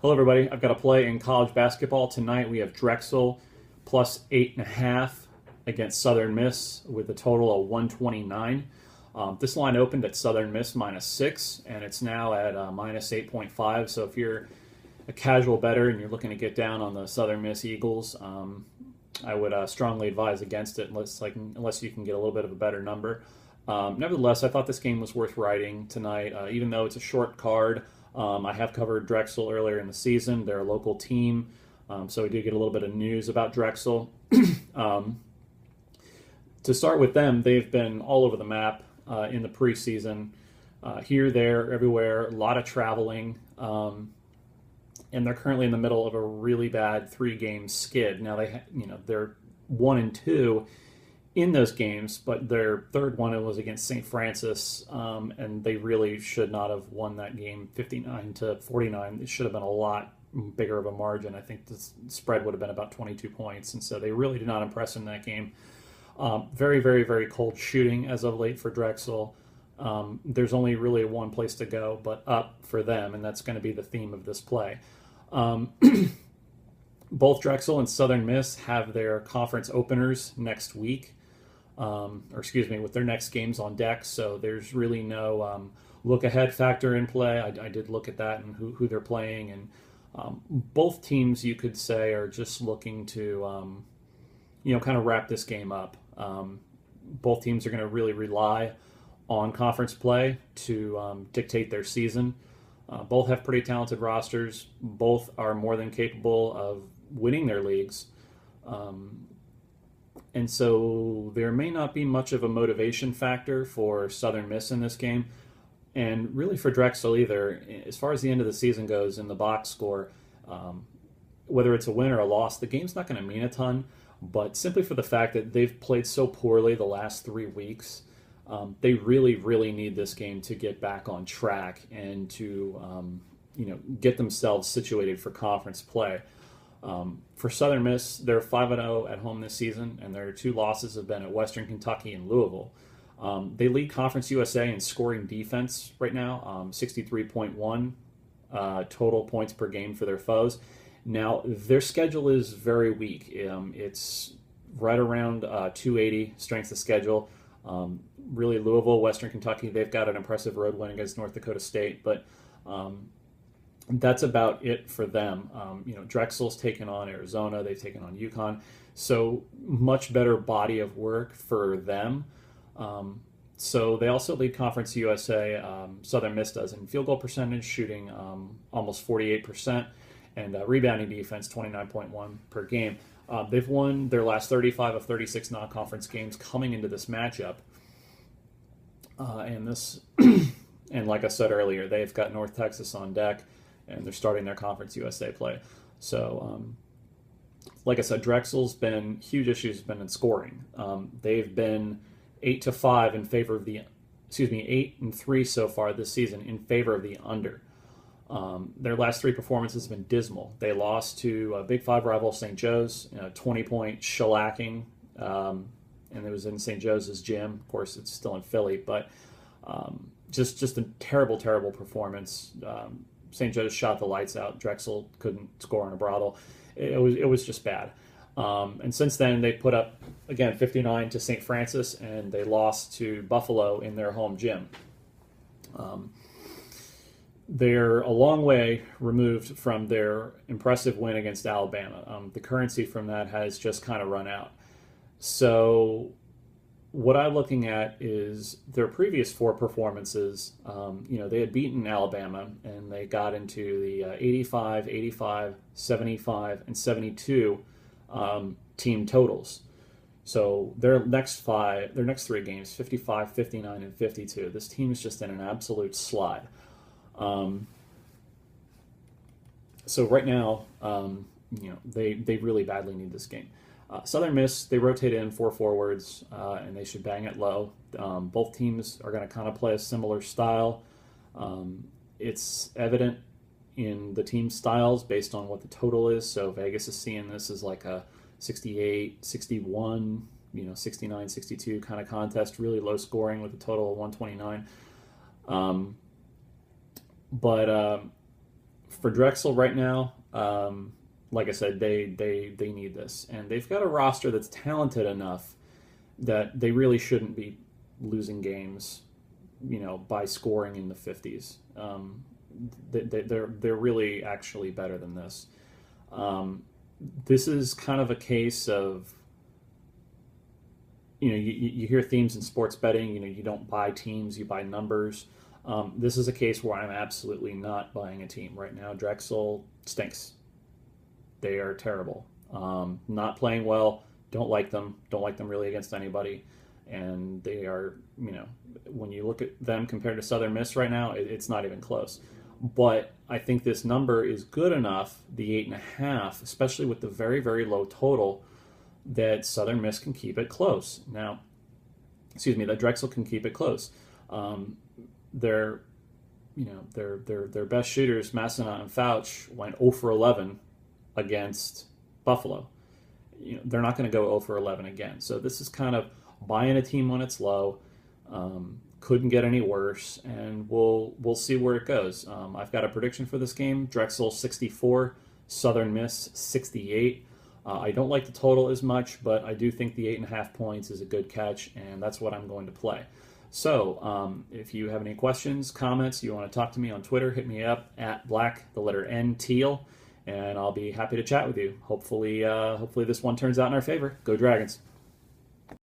Hello, everybody. I've got a play in college basketball tonight. We have Drexel plus 8.5 against Southern Miss with a total of 129. This line opened at Southern Miss -6, and it's now at -8.5. So if you're a casual bettor and you're looking to get down on the Southern Miss Eagles, I would strongly advise against it unless you can get a little bit of a better number. Nevertheless, I thought this game was worth riding tonight, even though it's a short card. I have covered Drexel earlier in the season. They're a local team, so we did get a little bit of news about Drexel. To start with them, they've been all over the map in the preseason, here, there, everywhere, a lot of traveling, and they're currently in the middle of a really bad 3-game skid. Now they're 1-2 in those games, but their third one was against St. Francis, and they really should not have won that game 59-49. It should have been a lot bigger of a margin. I think the spread would have been about 22 points, and so they really did not impress in that game. Very, very, very cold shooting as of late for Drexel. There's only really one place to go but up for them, and that's going to be the theme of this play. Both Drexel and Southern Miss have their conference openers next week, with their next games on deck, so there's really no look-ahead factor in play. I did look at that and who they're playing, and both teams, you could say, are just looking to kind of wrap this game up. Both teams are going to really rely on conference play to dictate their season. Both have pretty talented rosters. Both are more than capable of winning their leagues. And so there may not be much of a motivation factor for Southern Miss in this game. And really for Drexel either. As far as the end of the season goes in the box score, whether it's a win or a loss, the game's not going to mean a ton. But simply for the fact that they've played so poorly the last 3 weeks, they really, really need this game to get back on track and to get themselves situated for conference play. For Southern Miss, they're 5-0 at home this season, and their 2 losses have been at Western Kentucky and Louisville. They lead Conference USA in scoring defense right now, 63.1 total points per game for their foes. Now, their schedule is very weak. It's right around 280 strength of schedule. Really, Louisville, Western Kentucky, they've got an impressive road win against North Dakota State, but that's about it for them. Drexel's taken on Arizona, they've taken on UConn, so much better body of work for them. So they also lead Conference USA. Southern Miss does in field goal percentage, shooting almost 48%, and rebounding defense 29.1 per game. They've won their last 35 of 36 non-conference games coming into this matchup. And like I said earlier, they've got North Texas on deck, and they're starting their Conference USA play. So, like I said, Drexel's been huge issues been in scoring. They've been 8-5 in favor of 8-3 so far this season in favor of the under. Their last 3 performances have been dismal. They lost to a Big Five rival St. Joe's, 20-point shellacking, and it was in St. Joe's gym. Of course, it's still in Philly, but just a terrible, terrible performance. St. Joe's shot the lights out. Drexel couldn't score on a brothel. It was just bad. And since then, they put up, again, 59 to St. Francis, and they lost to Buffalo in their home gym. They're a long way removed from their impressive win against Alabama. The currency from that has just kind of run out. So what I'm looking at is their previous 4 performances. They had beaten Alabama, and they got into the 85, 85, 75, and 72 team totals. So their next 3 games, 55, 59, and 52. This team is just in an absolute slide. So right now, they really badly need this game. Southern Miss, they rotate in 4 forwards, and they should bang it low. Both teams are going to kind of play a similar style. It's evident in the team styles based on what the total is. So Vegas is seeing this as like a 68, 61, 69, 62 kind of contest, really low scoring with a total of 129. But For Drexel right now, like I said, they need this, and they've got a roster that's talented enough that they really shouldn't be losing games, by scoring in the 50s. They're really actually better than this. This is kind of a case of, you hear themes in sports betting. You don't buy teams, you buy numbers. This is a case where I'm absolutely not buying a team right now. Drexel stinks. They are terrible. Not playing well. Don't like them. Don't like them really against anybody. And they are, when you look at them compared to Southern Miss right now, it's not even close. But I think this number is good enough, the 8.5, especially with the very, very low total, that Southern Miss can keep it close. Now, that Drexel can keep it close. Their best shooters, Massenat and Fouch, went 0 for 11 against Buffalo. They're not going to go 0 for 11 again. So this is kind of buying a team when it's low. Couldn't get any worse, and we'll see where it goes. I've got a prediction for this game: Drexel 64, Southern Miss 68. I don't like the total as much, but I do think the 8.5 points is a good catch, and that's what I'm going to play. So if you have any questions, comments, you want to talk to me on Twitter, hit me up at Black, the letter N, Teal, and I'll be happy to chat with you. Hopefully this one turns out in our favor. Go Dragons.